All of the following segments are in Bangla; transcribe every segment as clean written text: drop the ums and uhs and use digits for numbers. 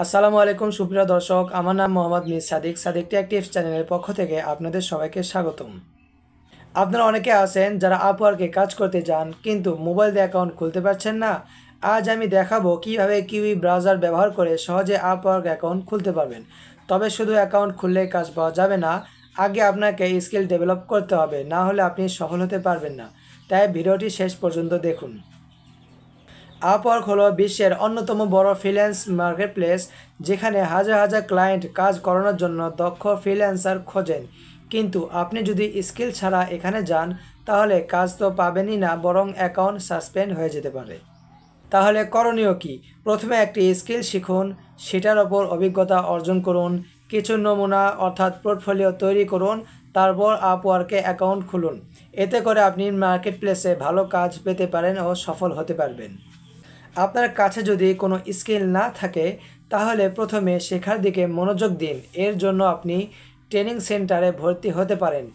আসসালামু আলাইকুম সুপ্রিয় দর্শক, আমার নাম মোহাম্মদ মির সাদিক। সাদিক টেক টিপস চ্যানেলের পক্ষ থেকে আপনাদের সবাইকে স্বাগতম। আপনারা অনেকে আছেন যারা আপওয়ার্কে কাজ করতে যান কিন্তু মোবাইল দিয়ে অ্যাকাউন্ট খুলতে পারছেন না। আজ আমি দেখাবো কিভাবে কিউই ব্রাউজার ব্যবহার করে সহজে আপওয়ার্ক অ্যাকাউন্ট খুলতে পারবেন। তবে শুধু অ্যাকাউন্ট খুললেই কাজ পাওয়া যাবে না, আগে আপনাকে স্কিল ডেভেলপ করতে হবে, না হলে আপনি সফল হতে পারবেন না। তাই ভিডিওটি শেষ পর্যন্ত দেখুন। আপওয়ার্ক হলো বিশ্বের অন্যতম বড় ফ্রিল্যান্স মার্কেটপ্লেস, যেখানে হাজার হাজার ক্লায়েন্ট কাজ করানোর জন্য দক্ষ ফ্রিল্যান্সার খোঁজেন। কিন্তু আপনি যদি স্কিল ছাড়া এখানে যান, তাহলে কাজ তো পাবেনই না, বরং অ্যাকাউন্ট সাসপেন্ড হয়ে যেতে পারে। তাহলে করণীয় কি? প্রথমে একটি স্কিল শিখুন, সেটার ওপর অভিজ্ঞতা অর্জন করুন, কিছু নমুনা অর্থাৎ পোর্টফোলিও তৈরি করুন, তারপর আপওয়ার্কে অ্যাকাউন্ট খুলুন। এতে করে আপনি মার্কেটপ্লেসে ভালো কাজ পেতে পারেন ও সফল হতে পারবেন। আপনার কাছে যদি কোনো স্কিল না থাকে, তাহলে প্রথমে শেখার দিকে মনোযোগ দিন। এর জন্য আপনি ট্রেনিং সেন্টারে ভর্তি হতে পারেন।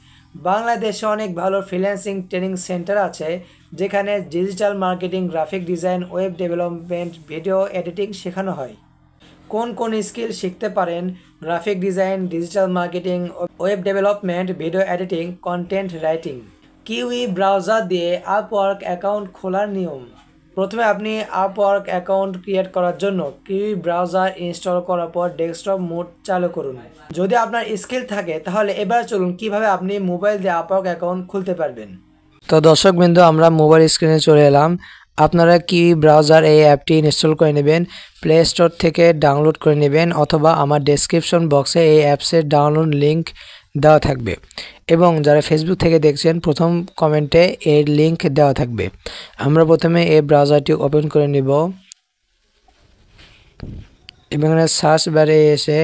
বাংলাদেশে অনেক ভালো ফ্রিল্যান্সিং ট্রেনিং সেন্টার আছে, যেখানে digital marketing, graphic design, web development, video editing শেখানো হয়। কোন কোন স্কিল শিখতে পারেন? Graphic design, digital marketing, web development, video editing, content writing. Kiwi browser দিয়ে আপওয়ার্ক অ্যাকাউন্ট খোলার নিয়ম। প্রথমে আপনি আপওয়ার্ক অ্যাকাউন্ট ক্রিয়েট করার জন্য কিউই ব্রাউজার ইনস্টল করার পর ডেস্কটপ মোড চালু করুন। যদি আপনার স্কিল থাকে, তাহলে এবার চলুন কিভাবে আপনি মোবাইল দিয়ে আপওয়ার্ক অ্যাকাউন্ট খুলতে পারবেন। তো দর্শকবৃন্দ, আমরা মোবাইল স্ক্রিনে চলে এলাম। আপনারা কিউই ব্রাউজার এই অ্যাপটি ইনস্টল করে নেবেন, প্লে স্টোর থেকে ডাউনলোড করে নেবেন, অথবা আমার ডেসক্রিপশন বক্সে এই অ্যাপসের ডাউনলোড লিঙ্ক দেওয়া থাকবে, এবং যারা ফেসবুক থেকে দেখছেন প্রথম কমেন্টে এর লিঙ্ক দেওয়া থাকবে। আমরা প্রথমে এই ব্রাউজারটি ওপেন করে নিব এবং এখানে সার্চ বারে এসে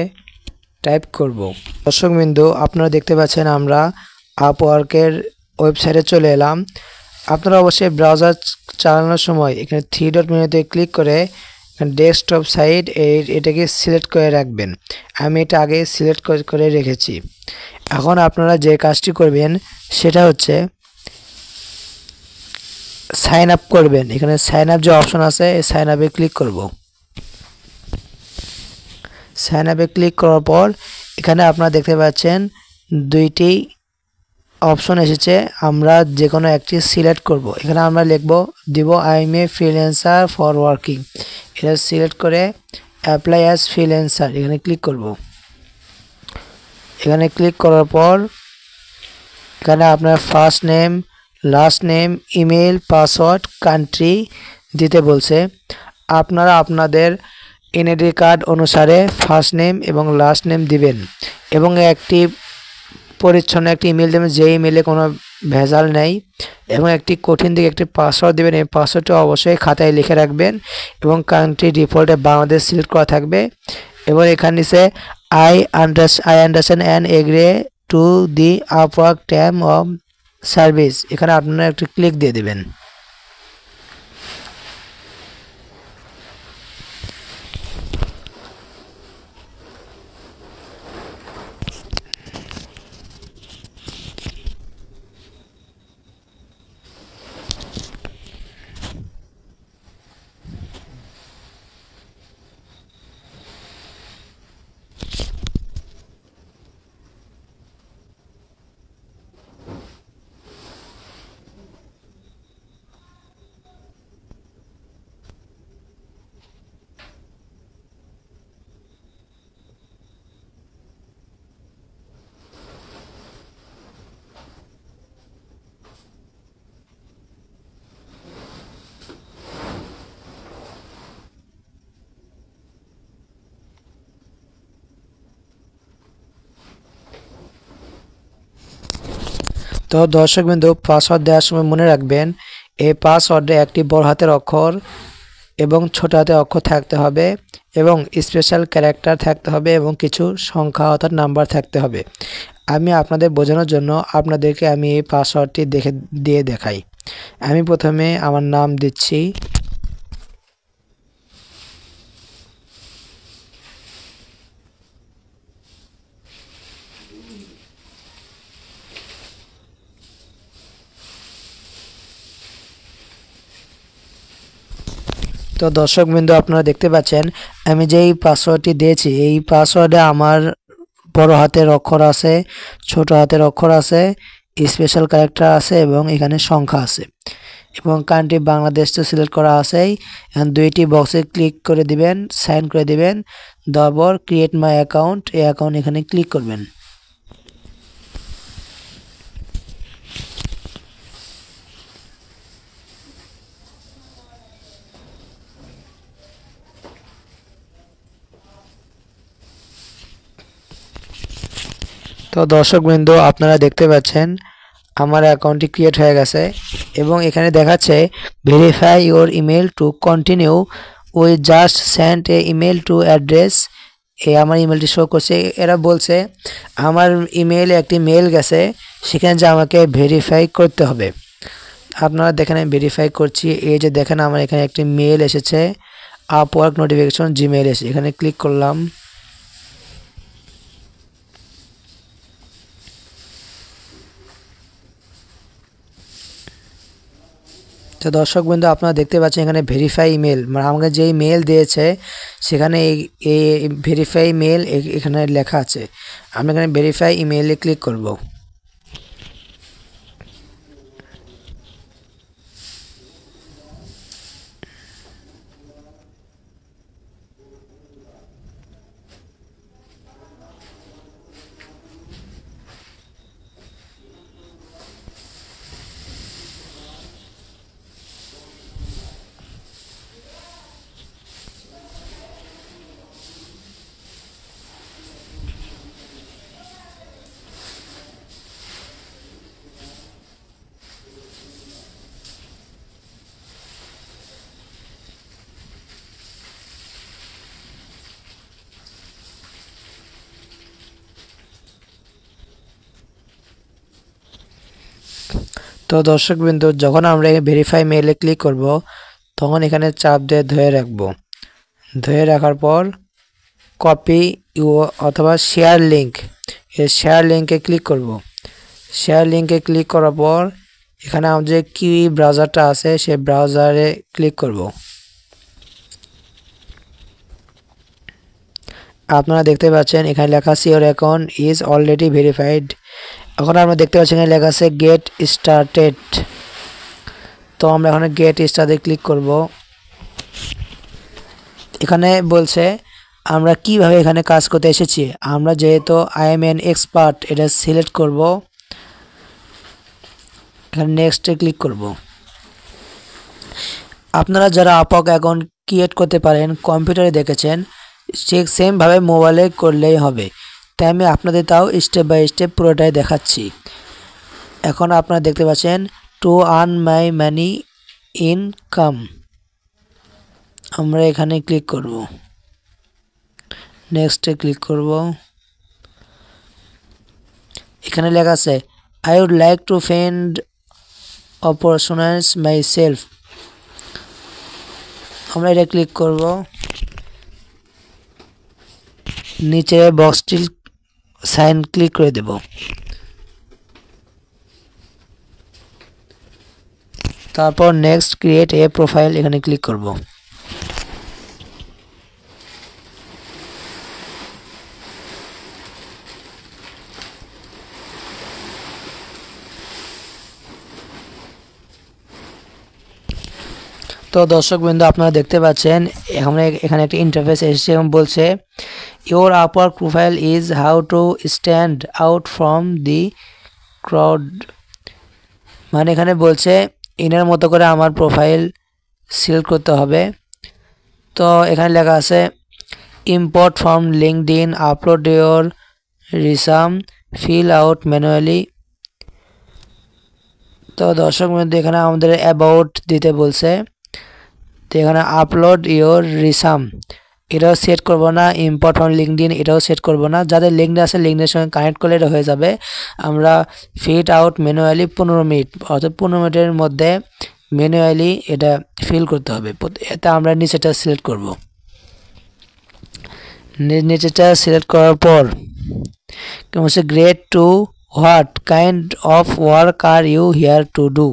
টাইপ করব। দর্শকবৃন্দ, আপনারা দেখতে পাচ্ছেন আমরা আপওয়ার্কের ওয়েবসাইটে চলে এলাম। আপনারা অবশ্যই ব্রাউজার চালানোর সময় এখানে থ্রি ডট মেনুতে ক্লিক করে ডেস্কটপ সাইট এটাকে সিলেক্ট করে রাখবেন। আমি এটা আগে সিলেক্ট করে রেখেছি। এখন আপনারা যে কাজটি করবেন সেটা হচ্ছে সাইন আপ করবেন। এখানে সাইন আপ যে অপশন আছে, এই সাইন আপে ক্লিক করব। সাইন আপে ক্লিক করার পর এখানে আপনারা দেখতে পাচ্ছেন দুইটি অপশন এসেছে। আমরা যে কোনো একটি সিলেক্ট করব। এখানে আমরা দিব I M a freelancer for working. এটা সিলেক্ট করে অ্যাপ্লাই অ্যাজ ফ্রিল্যান্সার এখানে ক্লিক করব। এখানে ক্লিক করার পর এখানে আপনার first name, last name, email, password, country দিতে বলছে। আপনারা আপনাদের এনআইডি কার্ড অনুসারে ফার্স্ট নেম এবং লাস্ট নেম দিবেন, এবং একটি পরিচ্ছন্ন একটি ইমেল দেবেন, যে ইমেলে কোনো ভেজাল নেই, এবং একটি কঠিন দিকে একটি পাসওয়ার্ড দেবেন। এই পাসওয়ার্ডটা অবশ্যই খাতায় লিখে রাখবেন, এবং কান্ট্রি ডিফল্টে বাংলাদেশ সিলেক্ট করা থাকবে। এবং এখানে নিচে I understand and agree to the Upwork term of service, এখানে আপনারা একটু ক্লিক দিয়ে দেবেন। তো দর্শকবৃন্দ, পাসওয়ার্ড দেওয়ার সময় মনে রাখবেন এই পাসওয়ার্ডে একটি বড় হাতের অক্ষর এবং ছোট হাতের অক্ষর থাকতে হবে, এবং স্পেশাল ক্যারেক্টার থাকতে হবে, এবং কিছু সংখ্যা অর্থাৎ নাম্বার থাকতে হবে। আমি আপনাদের বোঝানোর জন্য আপনাদেরকে আমি এই পাসওয়ার্ডটি দিয়ে দেখাই। আমি প্রথমে আমার নাম দিচ্ছি, তো দর্শকবৃন্দ, আপনারা দেখতে পাচ্ছেন আমি যেই পাসওয়ার্ডটি দিয়েছি এই পাসওয়ার্ডে আমার বড় হাতের অক্ষর আছে, ছোট হাতের অক্ষর আছে, স্পেশাল ক্যারেক্টার আছে এবং এখানে সংখ্যা আছে এবং কান্ট্রি বাংলাদেশ তো সিলেক্ট করা আছেই। এখন দুইটি বক্সে ক্লিক করে দিবেন, সাইন করে দিবেন, দেওয়ার পর ক্রিয়েট মাই অ্যাকাউন্ট, এই অ্যাকাউন্ট এখানে ক্লিক করবেন। তো দর্শকবৃন্দ, আপনারা দেখতে পাচ্ছেন আমার অ্যাকাউন্টটি ক্রিয়েট হয়ে গেছে এবং এখানে দেখাচ্ছে verify your email to continue, we just send A email to address. আমার ইমেলটি শো করছে। এরা বলছে আমার ইমেইলে একটি মেল গেছে, সেখানে যে আমাকে ভেরিফাই করতে হবে। আপনারা দেখেন আমি ভেরিফাই করছি। এই যে দেখেন আমার এখানে একটি মেল এসেছে, আপওয়ার্ক নোটিফিকেশন জিমেইল এসে, এখানে ক্লিক করলাম। তো দর্শকবৃন্দ, আপনারা দেখতে পাচ্ছেন এখানে ভেরিফাই ইমেল, মানে আমাকে যেই মেল দিয়েছে সেখানে এই ভেরিফাই মেল এখানে লেখা আছে। আমি এখানে ভেরিফাই ইমেইলে ক্লিক করব। তো দর্শকবৃন্দ, যখন আমরা ভেরিফাই মেইলে ক্লিক করব তখন এখানে চাপ দিয়ে ধরে রাখব। ধরে রাখার পর কপি ইউ অথবা শেয়ার লিঙ্ক, এই শেয়ার লিঙ্কে ক্লিক করব। শেয়ার লিঙ্কে ক্লিক করার পর এখানে আমাদের যে কিউই ব্রাউজারটা আছে সেই ব্রাউজারে ক্লিক করব। আপনারা দেখতে পাচ্ছেন এখানে লেখা আছে your account is already verified. এখন আমরা দেখতে পাচ্ছি এখানে লেখা আছে গেট স্টার্টেড। তো আমরা এখানে গেট স্টার্টে ক্লিক করব। এখানে বলছে আমরা কিভাবে এখানে কাজ করতে এসেছি। আমরা যেহেতু আই এম এন এক্সপার্ট এটা সিলেক্ট করব, এখানে নেক্সটে ক্লিক করব। আপনারা যারা আপওয়ার্ক অ্যাকাউন্ট ক্রিয়েট করতে পারেন কম্পিউটারে দেখেছেন, ঠিক সেমভাবে মোবাইলে করলেই হবে। তাই আমি আপনাদের তাও স্টেপ বাই স্টেপ পুরোটাই দেখাচ্ছি। এখন আপনারা দেখতে পাচ্ছেন to earn my money income, আমরা এখানে ক্লিক করব, নেক্সটে ক্লিক করব। এখানে লেখা আছে I would like to find opportunities myself, আমরা এটা ক্লিক করব। নিচে বক্সটি সাইন ক্লিক করে দেব। তারপর নেক্সট ক্রিয়েট এ প্রোফাইল এখানে ক্লিক করব। তো দর্শকবৃন্দ, আপনারা দেখতে পাচ্ছেন এখানে একটা ইন্টারফেস এসেছে এবং বলছে your Upwork profile is how to stand out from the crowd, মানে এখানে বলছে ইনার মতো করে আমার প্রোফাইল সিলেক্ট করতে হবে। তো এখানে লেখা আছে import from LinkedIn, upload your resume, fill out manually. তো দর্শকবৃন্দ, এখানে আমাদের অ্যাবাউট দিতে বলছে। তো এখানে আপলোড ইওর রিসাম এটাও সেট করব না, ইম্পোর্ট ফ্রম লিঙ্কডইন এটাও সেট করব না। যাদের লিঙ্কডইন আছে লিঙ্কডইনের সঙ্গে কানেক্ট করলে এটা হয়ে যাবে। আমরা ফিট আউট ম্যানুয়ালি 15 মিনিট, অর্থাৎ 15 মিনিটের মধ্যে ম্যানুয়ালি এটা ফিল করতে হবে। এটা আমরা নিচেটা সিলেক্ট করব। নিচেটা সিলেক্ট করার পর হচ্ছে grade two what kind of work are you here to do.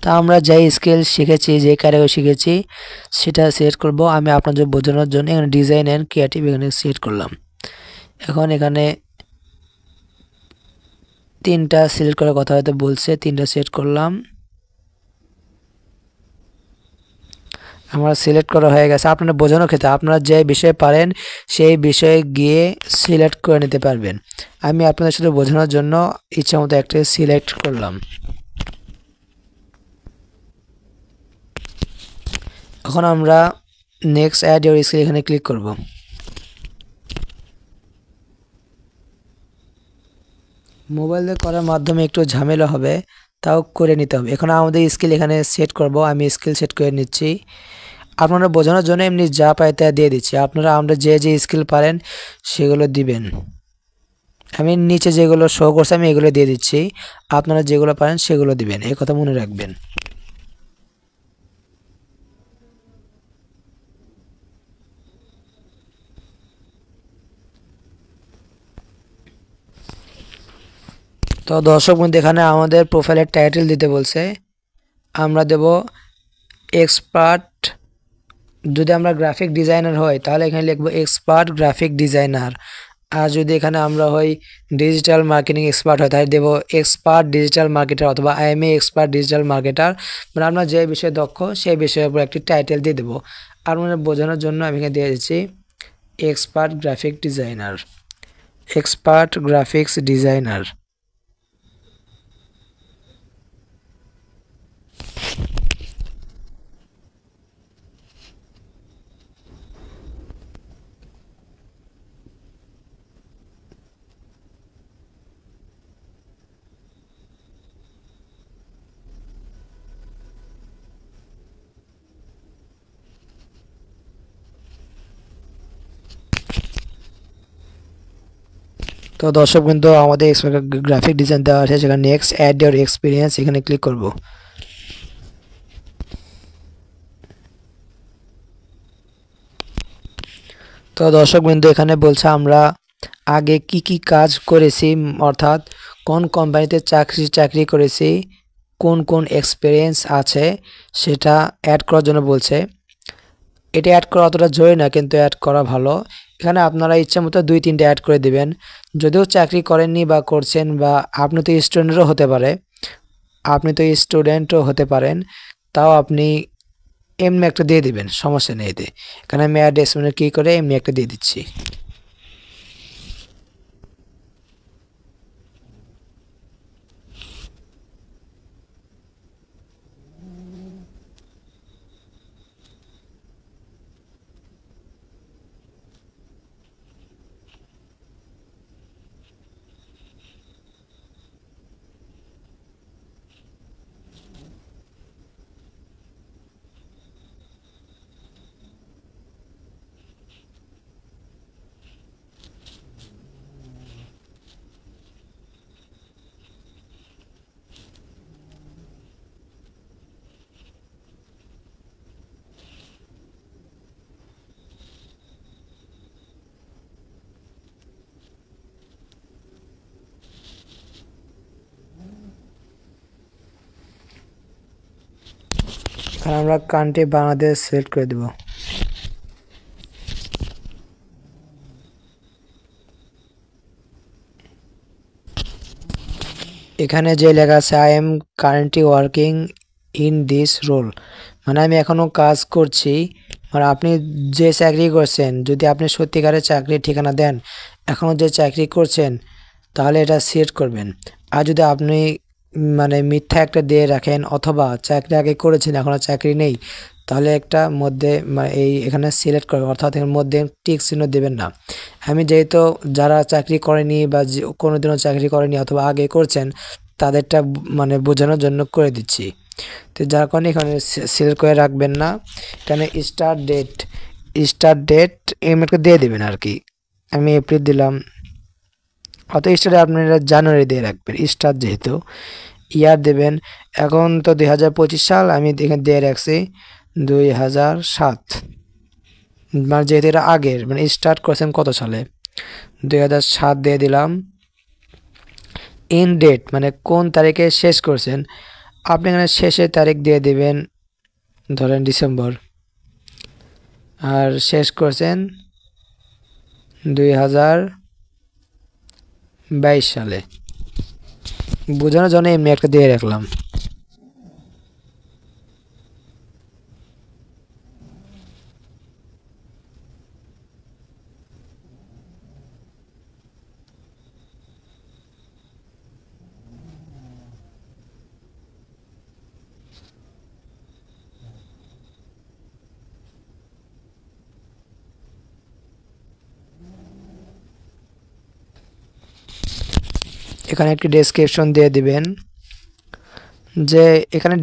তা আমরা যেই স্কিল শিখেছি, যে ক্যাটাগরি শিখেছি সেটা সিলেক্ট করব। আমি আপনাদের বোঝানোর জন্য এখানে ডিজাইন অ্যান্ড ক্রিয়েটিভ এখানে সিলেক্ট করলাম। এখন এখানে 3টা সিলেক্ট করার কথা হয়তো বলছে, 3টা সিলেক্ট করলাম। আমার সিলেক্ট করা হয়ে গেছে। আপনারা বোঝানোর ক্ষেত্রে আপনারা যে বিষয়ে পারেন সেই বিষয়ে গিয়ে সিলেক্ট করে নিতে পারবেন। আমি আপনাদের শুধু বোঝানোর জন্য ইচ্ছামতো একটা সিলেক্ট করলাম। এখন আমরা নেক্সট অ্যাড ইউর স্কিল এখানে ক্লিক করব। মোবাইল দিয়ে করার মাধ্যমে একটু ঝামেলা হবে, তাও করে নিতে হবে। এখন আমাদের স্কিল এখানে সেট করব। আমি স্কিল সেট করে নিচ্ছি। আপনারা বোঝানোর জন্য এমনি যা পাই তা দিয়ে দিচ্ছি। আপনারা আমরা যে যে স্কিল পারেন সেগুলো দিবেন। আমি নিচে যেগুলো শো করছে আমি এগুলো দিয়ে দিচ্ছি। আপনারা যেগুলো পারেন সেগুলো দিবেন, এই কথা মনে রাখবেন। তো দর্শক বন্ধু, এখানে আমাদের প্রোফাইলের টাইটেল দিতে বলছে। আমরা দেব এক্সপার্ট। যদি আমরা গ্রাফিক ডিজাইনার হই তাহলে এখানে লিখব এক্সপার্ট গ্রাফিক ডিজাইনার। আর যদি এখানে আমরা হই ডিজিটাল মার্কেটিং এক্সপার্ট হয় তাহলে দেব এক্সপার্ট ডিজিটাল মার্কেটার অথবা I M A expert digital marketer. মানে আমরা যে বিষয়ে দক্ষ সেই বিষয়ের উপর একটি টাইটেল দিয়ে দেবো। আর মানে বোঝানোর জন্য আমি এখানে দিয়ে দিচ্ছি expert graphic designer, expert graphics designer. তো দর্শক বিন্দু, আমাদের গ্রাফিক ডিজাইন দেওয়া আছে, সেখানে নেক্সট অ্যাড ইউর এক্সপিরিয়েন্স এখানে ক্লিক করব। তো দর্শক বিন্দু, এখানে বলছে আমরা আগে কি কি কাজ করেছি, অর্থাৎ কোন কোম্পানিতে চাকরি করেছি, কোন কোন এক্সপিরিয়েন্স আছে সেটা অ্যাড করার জন্য বলছে। এটা অ্যাড করা অতটা জরুরি না, কিন্তু অ্যাড করা ভালো। এখানে আপনারা ইচ্ছা মতো 2-3টে অ্যাড করে দিবেন। যদিও চাকরি করেননি বা করছেন, বা আপনি তো স্টুডেন্টও হতে পারেন, তাও আপনি এমনি একটা দিয়ে দিবেন, সমস্যা নেই এতে। এখানে আমি অ্যাড এক্সপিরিয়েন্স কি করে এমনি একটা দিয়ে দিচ্ছি। এখানে আমরা কান্ট্রি বাংলাদেশ সিলেক্ট করে দেব। এখানে যে লেখা আছে I am currently working in this role, মানে আমি এখনও কাজ করছি। মানে আপনি যে চাকরি করছেন, যদি আপনি সত্যিকারের চাকরির ঠিকানা দেন এখনও যে চাকরি করছেন, তাহলে এটা সিলেক্ট করবেন। আর যদি আপনি মানে মিথ্যা একটা দিয়ে রাখেন, অথবা চাকরি আগে করেছেন এখনও চাকরি নেই, তাহলে একটা মধ্যে এখানে সিলেক্ট করবেন, অর্থাৎ এর মধ্যে টিক চিহ্ন দেবেন না। আমি যেহেতু যারা চাকরি করেনি বা কোনোদিনও চাকরি করেনি অথবা আগে করছেন তাদেরটা মানে বোঝানোর জন্য করে দিচ্ছি। তো যার কারণে এখানে সিলেক্ট করে রাখবেন না। এখানে স্টার্ট ডেট এমনি দিয়ে দেবেন আর কি। আমি এপ্রিল দিলাম, অত স্টার্টে আপনারা জানুয়ারি দিয়ে রাখবেন, স্টার্ট যেহেতু। ইয়ার দেবেন, এখন তো 2025 সাল, আমি এখানে দিয়ে রাখছি 2007। মানে যেহেতু এটা আগের, মানে স্টার্ট করছেন কত সালে, 2007 দিয়ে দিলাম। ইন ডেট মানে কোন তারিখে শেষ করছেন, আপনি এখানে শেষের তারিখ দিয়ে দিবেন, ধরেন ডিসেম্বর, আর শেষ করছেন 2022 সালে। বোঝানোর জন্য এমনি একটা দিয়ে রাখলাম। এখানে একটি ডেসক্রিপশন দিয়ে দিবেন, যে এখানে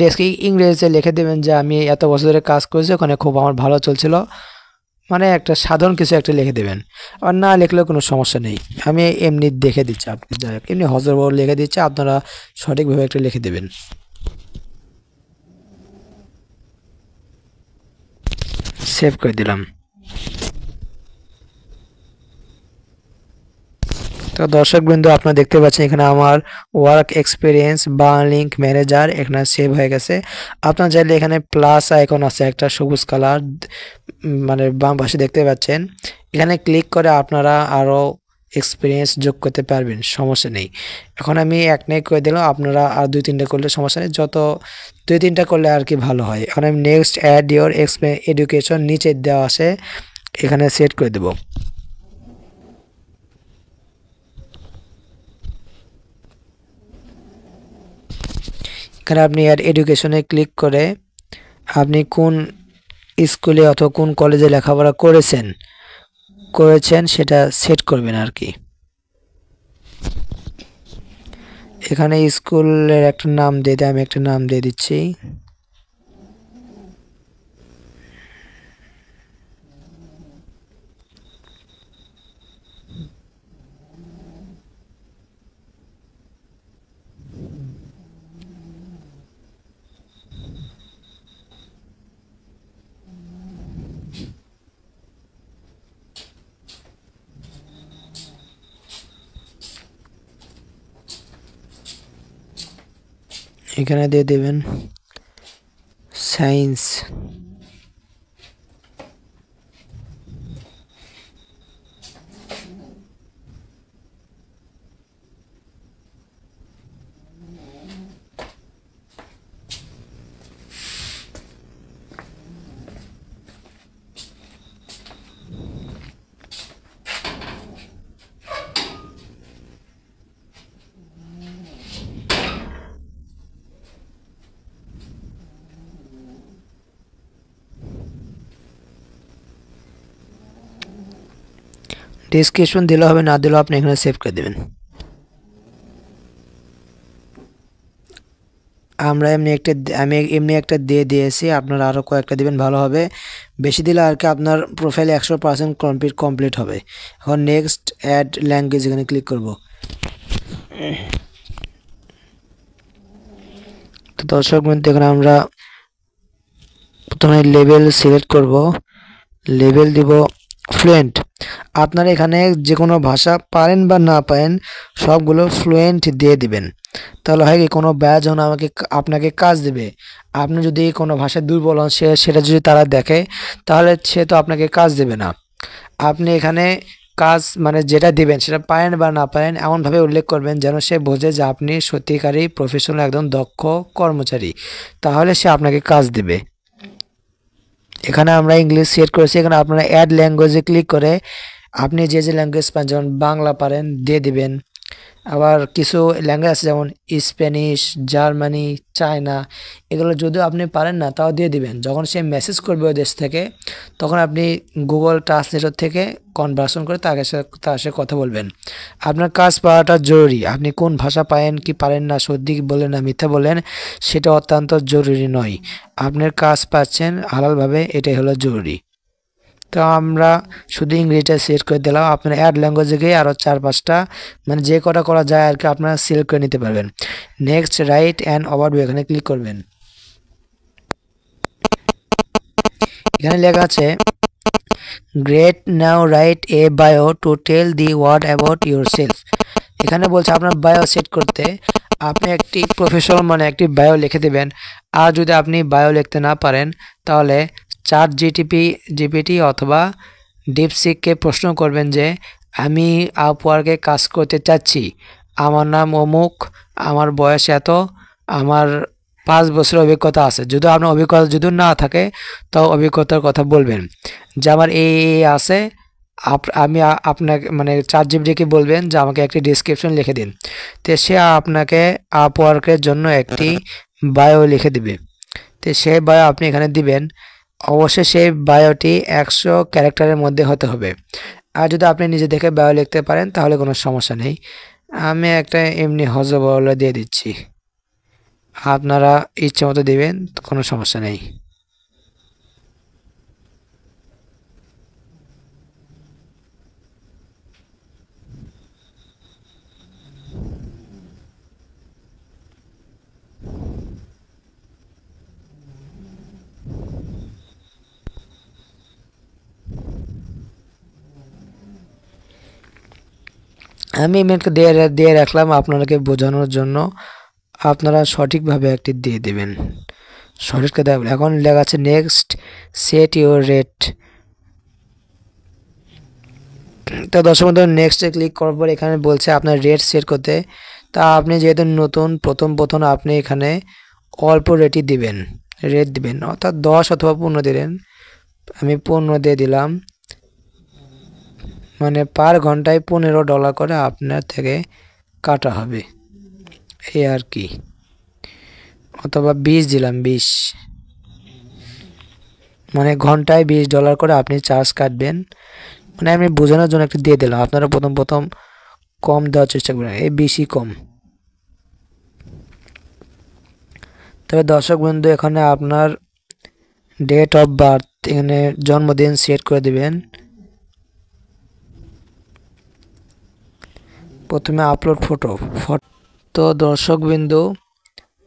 ইংরেজিতে লিখে দেবেন যে আমি এত বছর ধরে কাজ করেছি, ওখানে খুব আমার ভালো চলছিল, মানে একটা সাধারণ কিছু একটা লিখে দেবেন। আর না লিখলেও কোনো সমস্যা নেই, আমি এমনি দেখে দিচ্ছি, আপনি যাই হোক এমনি হজরবর লিখে দিচ্ছি, আপনারা সঠিকভাবে একটা লিখে দেবেন। সেভ করে দিলাম। তো দর্শকবৃন্দ, আপনারা দেখতে পাচ্ছেন এখানে আমার ওয়ার্ক এক্সপিরিয়েন্স বার্লিংক ম্যানেজার এখানে সেভ হয়ে গেছে। আপনারা চাইলে এখানে প্লাস আইকন আছে একটা সবুজ কালার, মানে বাম পাশে দেখতে পাচ্ছেন, এখানে ক্লিক করে আপনারা আরও এক্সপিরিয়েন্স যোগ করতে পারবেন, সমস্যা নেই। এখন আমি এক নাই করে দিলাম, আপনারা আর 2-3টা করলে সমস্যা নেই, যত 2-3টা করলে আর কি ভালো হয়। এখন আমি নেক্সট অ্যাড ইওর এডুকেশন নিচে দেওয়া আছে, এখানে সেট করে দেবো। এখানে আপনি অ্যাড এডুকেশনে ক্লিক করে আপনি কোন স্কুলে অথবা কোন কলেজে লেখাপড়া করেছেন সেটা সেট করবেন আর কি। এখানে স্কুলের একটা নাম দিয়ে আমি একটা নাম দিয়ে দিচ্ছি। এখানে দিয়ে দেবেন সায়েন্স। ডিসক্রিপশন দিলে হবে, না দিলেও আপনি এখানে সেভ করে দেবেন। আমি এমনি একটা দিয়ে দিয়েছি, আপনারা আরও কয়েকটা দিবেন, ভালো হবে। বেশি দিলে আর কি আপনার প্রোফাইল 100% কমপ্লিট হবে। এখন নেক্সট অ্যাড ল্যাঙ্গুয়েজ এখানে ক্লিক করব। তো দর্শক বন্ধু, এখানে আমরা প্রথমে লেভেল সিলেক্ট করব, লেভেল দিব ফ্লুয়েন্ট। আপনারা এখানে যে কোনো ভাষা পারেন বা না পারেন সবগুলো ফ্লুয়েন্ট দিয়ে দিবেন, তাহলে হয় কি কোনো ব্যাচ যখন আপনাকে কাজ দেবে, আপনি যদি কোনো ভাষায় দুর্বল হন, সেটা যদি তারা দেখে তাহলে সে তো আপনাকে কাজ দেবে না। আপনি এখানে কাজ মানে যেটা দিবেন সেটা পারেন বা না পারেন এমনভাবে উল্লেখ করবেন যেন সে বোঝে যে আপনি সত্যিকারই প্রফেশনাল একদম দক্ষ কর্মচারী, তাহলে সে আপনাকে কাজ দেবে। এখানে আমরা ইংলিশ সিলেক্ট করেছি, এখানে আপনারা অ্যাড ল্যাঙ্গুয়েজে ক্লিক করে আপনি যে ল্যাঙ্গুয়েজ পান, যেমন বাংলা পারেন দিয়ে দিবেন, আবার কিছু ল্যাঙ্গুয়েজ আছে যেমন স্প্যানিশ, জার্মানি, চায়না, এগুলো যদিও আপনি পারেন না তাও দিয়ে দিবেন। যখন সে মেসেজ করবে ওই দেশ থেকে, তখন আপনি গুগল ট্রান্সলেটর থেকে কনভার্সন করে তার সাথে কথা বলবেন। আপনার কাজ পাওয়াটা জরুরি, আপনি কোন ভাষা পারেন কি পারেন না, সত্যি বলেন না মিথ্যা বলেন, সেটা অত্যন্ত জরুরি নয়। আপনার কাজ পাচ্ছেন হালালভাবে, এটাই হলো জরুরি। তো আমরা শুধু ইংরেজিটা সিলেক্ট করে দিলাম, আপনারা অ্যাড ল্যাঙ্গুয়েজে গিয়ে আরও 4-5টা মানে যে কটা করা যায় আর কি আপনারা সিলেক্ট করে নিতে পারবেন। নেক্সট রাইট অ্যান্ড ওভারভিউ এখানে ক্লিক করবেন। এখানে লেখা আছে great, now write a bio to tell the world about yourself. এখানে বলছে আপনার বায়ো সেট করতে আপনি একটি প্রফেশনাল মানে একটি বায়ো লিখে দেবেন। আর যদি আপনি বায়ো লিখতে না পারেন তাহলে চ্যাট জিপিটি অথবা ডিপসিককে প্রশ্ন করবেন যে আমি আপওয়ার্কে কাজ করতে চাচ্ছি, আমার নাম অমুক, আমার বয়স এত, আমার 5 বছরের অভিজ্ঞতা আছে। যদি আপনার অভিজ্ঞতা যদি না থাকে তাও অভিজ্ঞতার কথা বলবেন যে আমার এই আছে। আমি আপনাকে মানে চ্যাট জিপিটিকে বলবেন যে আমাকে একটি ডেসক্রিপশন লিখে দিন, তো সে আপনাকে আপওয়ার্কের জন্য একটি বায়ো লিখে দিবে। তো সেই বায়ো আপনি এখানে দিবেন। অবশ্যই সেই বায়োটি 100 ক্যারেক্টারের মধ্যে হতে হবে। আর যদি আপনি নিজে দেখে বায়ো লিখতে পারেন তাহলে কোনো সমস্যা নেই। আমি একটা এমনি হজবরল দিয়ে দিচ্ছি, আপনারা ইচ্ছে মতো দিবেন, কোনো সমস্যা নেই। আমি ইমেলকে দিয়ে রাখলাম আপনাকে বোঝানোর জন্য। আপনারা সঠিকভাবে একটি দিয়ে দেবেন, সঠিকটা দেবেন। এখন লেখা আছে নেক্সট সেট ইউর রেট। তো দর্শক বন্ধু নেক্সটে ক্লিক করার পর এখানে বলছে আপনার রেট সেট করতে। তা আপনি যেহেতু নতুন প্রথম আপনি এখানে অল্প রেটই দিবেন, রেট দিবেন, অর্থাৎ 10 অথবা 15 দিলেন। আমি 15 দিয়ে দিলাম। মানে পার ঘন্টায় $15 করে আপনার থেকে কাটা হবে, এই আর কি। অথবা 20 দিলাম, 20 মানে ঘন্টায় $20 করে আপনি চার্জ কাটবেন। মানে আমি বোঝানোর জন্য একটু দিয়ে দিলাম, আপনারা প্রথম কম দেওয়ার চেষ্টা করবেন, এই বেশি কম। তবে দর্শক বন্ধু এখানে আপনার ডেট অফ বার্থ এখানে জন্মদিন সেট করে দিবেন। প্রথমে আপলোড ফটো। তো দর্শক বিন্দু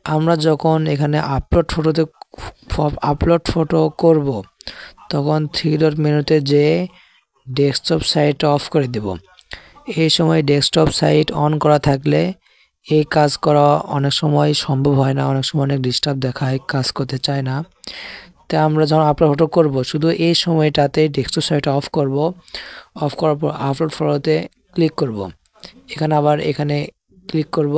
আমরা যখন এখানে আপলোড ফটো করব তখন 3 ডট মেনুতে যেয়ে ডেস্কটপ সাইট অফ করে দেব। এই সময় ডেস্কটপ সাইট অন করা থাকলে এই কাজ করা অনেক সময় সম্ভব হয় না, অনেক সময় অনেক ডিস্টার্ব দেখায়, কাজ করতে চায় না। তাই আমরা যখন আপলোড ফটো করব শুধু এই সময়টাতে ডেস্কটপ সাইট অফ করব। অফ করার পর আপলোড ফটোতে ক্লিক করব। এখানে আবার এখানে ক্লিক করব।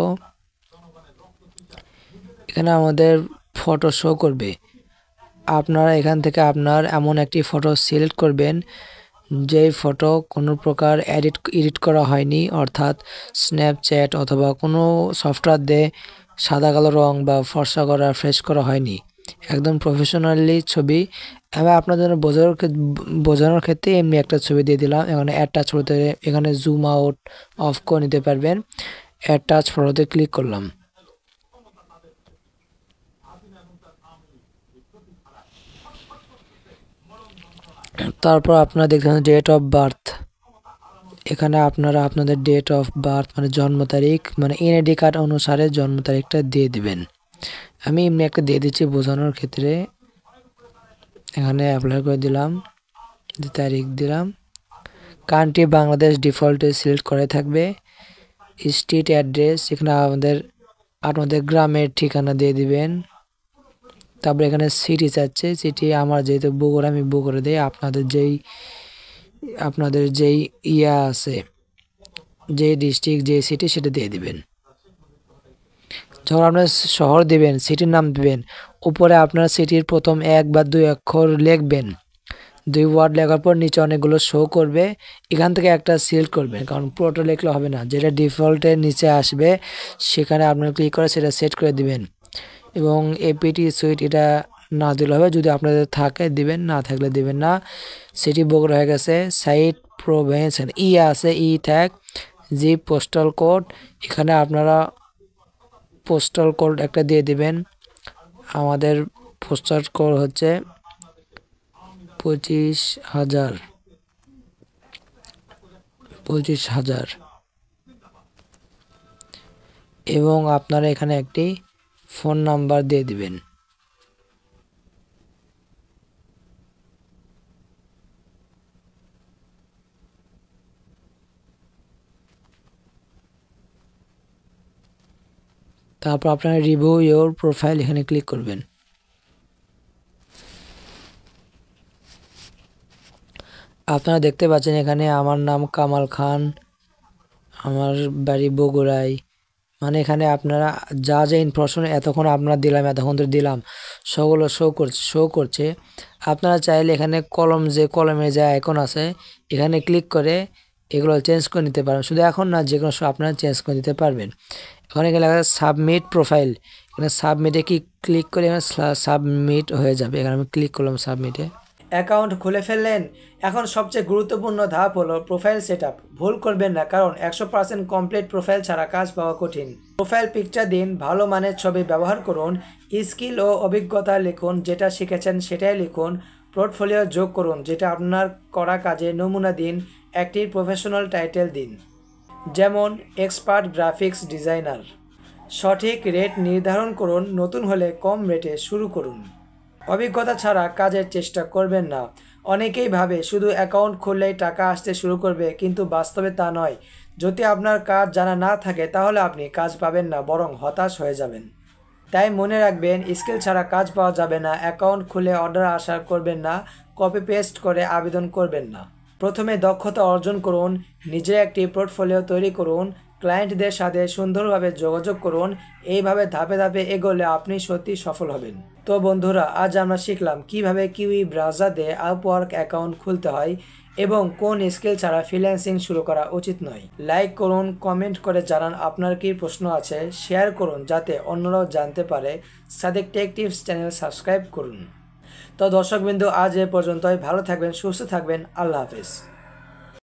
এখানে আমাদের ফটো শো করবে। আপনারা এখান থেকে আপনার এমন একটি ফটো সিলেক্ট করবেন যেই ফটো কোনো প্রকার এডিট করা হয়নি, অর্থাৎ স্ন্যাপচ্যাট অথবা কোনো সফটওয়্যার দিয়ে সাদা কালো রং বা ফর্সা করা ফ্রেশ করা হয়নি, একদম প্রফেশনালি ছবি। এবার আপনাদের বোঝানোর ক্ষেত্রে এমনি একটা ছবি দিয়ে দিলাম। এখানে অ্যাড টাচ ফটোতে এখানে জুম আউট অফ করে নিতে পারবেন। অ্যাড টাচ ফটোতে ক্লিক করলাম। তারপর আপনারা দেখছেন ডেট অফ বার্থ। এখানে আপনারা আপনাদের ডেট অফ বার্থ মানে জন্ম তারিখ মানে এনআইডি কার্ড অনুসারে জন্ম তারিখটা দিয়ে দিবেন। আমি এমনি একটা দিয়ে দিচ্ছি বোঝানোর ক্ষেত্রে। এখানে অ্যাপ্লাই করে দিলাম, তারিখ দিলাম। কান্ট্রি বাংলাদেশ ডিফল্টে সিলেক্ট করে থাকবে। স্ট্রিট অ্যাড্রেস এখানে আপনাদের গ্রামের ঠিকানা দিয়ে দিবেন। তারপরে এখানে সিটি চাচ্ছে, সিটি আমার যেহেতু বগুড়া আমি বগুড়া দিই। আপনাদের যেই ইয়া আছে, যে ডিস্ট্রিক্ট যে সিটি সেটা দিয়ে দিবেন। যখন আপনার শহর দিবেন, সিটির নাম দিবেন, উপরে আপনার সিটির প্রথম 1 বা 2 অক্ষর লিখবেন। 2 ওয়ার্ড লেখার পর নিচে অনেকগুলো শো করবে, এখান থেকে একটা সিলেক্ট করবেন, কারণ পুরোটা লিখলে হবে না। যেটা ডিফল্টের নিচে আসবে সেখানে আপনার ক্লিক করে সেটা সেট করে দিবেন। এবং এপিটি সুইট এটা না দিলে হবে, যদি আপনাদের থাকে দিবেন, না থাকলে দিবেন না। সিটি বগুড়া হয়ে গেছে। সাইট প্রভিন্স ই আছে, ই থাক জি পোস্টাল কোড। এখানে আপনারা পোস্টাল কোড একটা দিয়ে দিবেন। আমাদের পোস্টাল কোড হচ্ছে 25,000 এবং আপনারা এখানে একটি ফোন নাম্বার দিয়ে দিবেন। তারপর আপনারা রিভিউ ইওর প্রোফাইল এখানে ক্লিক করবেন। আপনারা দেখতে পাচ্ছেন এখানে আমার নাম কামাল খান, আমার বাড়ি বগুড়ায়। মানে এখানে আপনারা যা যা ইনফরমেশন এতক্ষণ আপনারা দিলাম, এতক্ষণ ধরে দিলাম, সবগুলো শো করছে। আপনারা চাইলে এখানে কলমের যে আইকন আছে এখানে ক্লিক করে এগুলো চেঞ্জ করে নিতে পারেন। শুধু এখন না, যে কোনো সময় আপনারা চেঞ্জ করে নিতে পারবেন। এখন এখানে লেখা আছে সাবমিট প্রোফাইল, এখানে সাবমিটে ক্লিক করে এখানে সাবমিট হয়ে যাবে। এখানে আমি ক্লিক করলাম সাবমিটে। অ্যাকাউন্ট খুলে ফেললেন। এখন সবচেয়ে গুরুত্বপূর্ণ ধাপ হলো প্রোফাইল সেটআপ। ভুল করবেন না, কারণ 100% কমপ্লিট প্রোফাইল ছাড়া কাজ পাওয়া কঠিন। প্রোফাইল পিকচার দিন, ভালো মানের ছবি ব্যবহার করুন, স্কিল ও অভিজ্ঞতা লিখুন, যেটা শিখেছেন সেটাই লিখুন, পোর্টফোলিও যোগ করুন, যেটা আপনার করা কাজে নমুনা দিন, একটি প্রফেশনাল টাইটেল দিন, যেমন এক্সপার্ট গ্রাফিক্স ডিজাইনার। সঠিক রেট নির্ধারণ করুন, নতুন হলে কম রেটে শুরু করুন। অভিজ্ঞতা ছাড়া কাজের চেষ্টা করবেন না। অনেকেই ভাবে শুধু অ্যাকাউন্ট খুললেই টাকা আসতে শুরু করবে, কিন্তু বাস্তবে তা নয়। যদি আপনার কাজ জানা না থাকে তাহলে আপনি কাজ পাবেন না, বরং হতাশ হয়ে যাবেন। তাই মনে রাখবেন, স্কিল ছাড়া কাজ পাওয়া যাবে না। অ্যাকাউন্ট খুলে অর্ডার আশা করবেন না, কপি পেস্ট করে আবেদন করবেন না। প্রথমে দক্ষতা অর্জন করুন, নিজে একটি পোর্টফোলিও তৈরি করুন, ক্লায়েন্টদের সাথে সুন্দরভাবে যোগাযোগ করুন। এইভাবে ধাপে ধাপে এগোলে আপনি সত্যি সফল হবেন। তো বন্ধুরা, আজ আমরা শিখলাম কিভাবে কিউই ব্রাউজার দিয়ে আপওয়ার্ক অ্যাকাউন্ট খুলতে হয় এবং কোন স্কিল ছাড়া ফ্রিল্যান্সিং শুরু করা উচিত নয়। লাইক করুন, কমেন্ট করে জানান আপনার কী প্রশ্ন আছে, শেয়ার করুন যাতে অন্যরাও জানতে পারে। Sadek take tips channel subscribe করুন। তো দর্শকবৃন্দ, আজ এ পর্যন্তই। ভালো থাকবেন, সুস্থ থাকবেন। আল্লাহ হাফেজ।